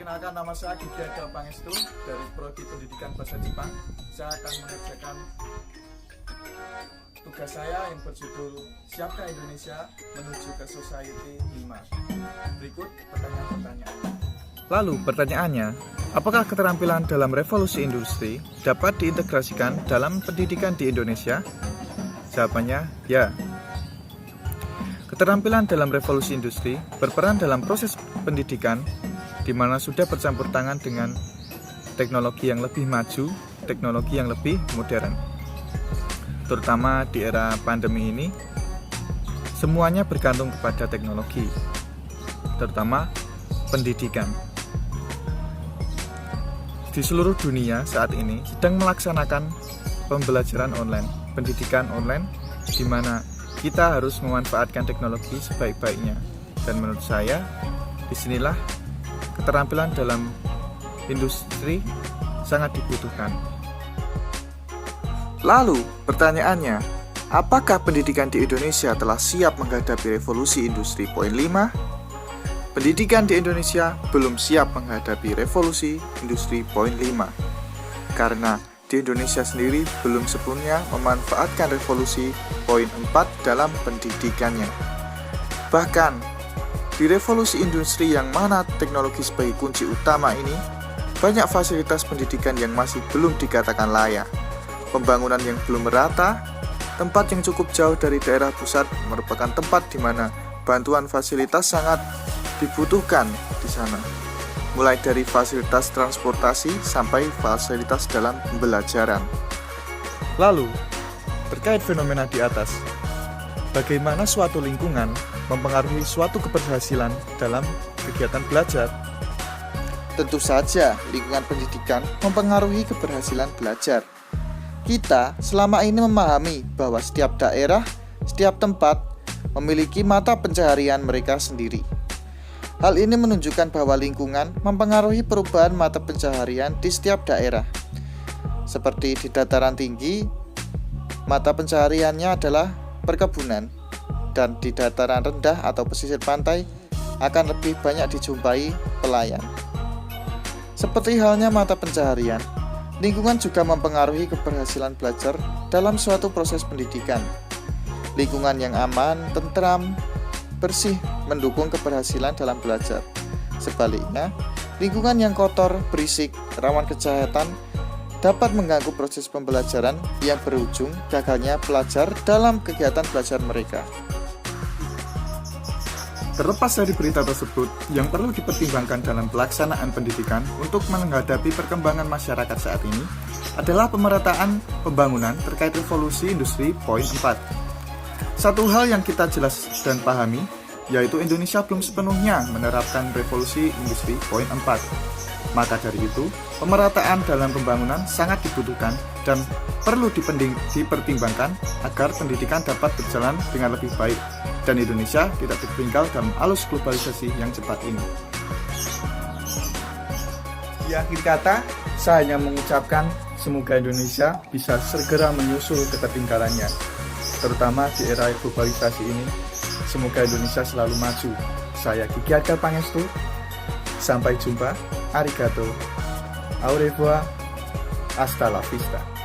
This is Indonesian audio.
Perkenalkan, nama saya Gigi Adel Pangestu dari Prodi Pendidikan Bahasa Jepang. Saya akan mengerjakan tugas saya yang berjudul Siapkah Indonesia Menuju ke Society 5. Berikut pertanyaan-pertanyaan. Lalu pertanyaannya, apakah keterampilan dalam revolusi industri dapat diintegrasikan dalam pendidikan di Indonesia? Jawabannya, ya. Keterampilan dalam revolusi industri berperan dalam proses pendidikan di mana sudah bercampur tangan dengan teknologi yang lebih maju, teknologi yang lebih modern. Terutama di era pandemi ini, semuanya bergantung kepada teknologi, terutama pendidikan. Di seluruh dunia saat ini sedang melaksanakan pembelajaran online, pendidikan online, di mana kita harus memanfaatkan teknologi sebaik-baiknya. Dan menurut saya, disinilah keterampilan dalam industri sangat dibutuhkan. Lalu, pertanyaannya, apakah pendidikan di Indonesia telah siap menghadapi revolusi industri poin 5? Pendidikan di Indonesia belum siap menghadapi revolusi industri poin 5, karena di Indonesia sendiri belum sepenuhnya memanfaatkan revolusi poin 4 dalam pendidikannya. Bahkan, di revolusi industri yang mana teknologi sebagai kunci utama ini, banyak fasilitas pendidikan yang masih belum dikatakan layak, pembangunan yang belum merata, tempat yang cukup jauh dari daerah pusat merupakan tempat di mana bantuan fasilitas sangat dibutuhkan di sana. Mulai dari fasilitas transportasi sampai fasilitas dalam pembelajaran. Lalu, terkait fenomena di atas, bagaimana suatu lingkungan mempengaruhi suatu keberhasilan dalam kegiatan belajar? Tentu saja, lingkungan pendidikan mempengaruhi keberhasilan belajar. Kita selama ini memahami bahwa setiap daerah, setiap tempat memiliki mata pencaharian mereka sendiri. Hal ini menunjukkan bahwa lingkungan mempengaruhi perubahan mata pencaharian di setiap daerah. Seperti di dataran tinggi, mata pencahariannya adalah perkebunan, dan di dataran rendah atau pesisir pantai akan lebih banyak dijumpai pelayan. Seperti halnya mata pencaharian, lingkungan juga mempengaruhi keberhasilan belajar dalam suatu proses pendidikan. Lingkungan yang aman, tentram, bersih mendukung keberhasilan dalam belajar. Sebaliknya, lingkungan yang kotor, berisik, rawan kejahatan dapat mengganggu proses pembelajaran yang berujung gagalnya pelajar dalam kegiatan belajar mereka. Terlepas dari berita tersebut, yang perlu dipertimbangkan dalam pelaksanaan pendidikan untuk menghadapi perkembangan masyarakat saat ini adalah pemerataan pembangunan terkait revolusi industri poin 4. Satu hal yang kita jelas dan pahami, yaitu Indonesia belum sepenuhnya menerapkan revolusi industri poin 4. Maka dari itu, pemerataan dalam pembangunan sangat dibutuhkan dan perlu dipertimbangkan agar pendidikan dapat berjalan dengan lebih baik dan Indonesia tidak tertinggal dalam arus globalisasi yang cepat ini. Di akhir kata, saya hanya mengucapkan semoga Indonesia bisa segera menyusul ketertinggalannya, terutama di era globalisasi ini. Semoga Indonesia selalu maju. Saya Gigi Adel Pangestu. Sampai jumpa. Arigato. Au revoir. Hasta la vista.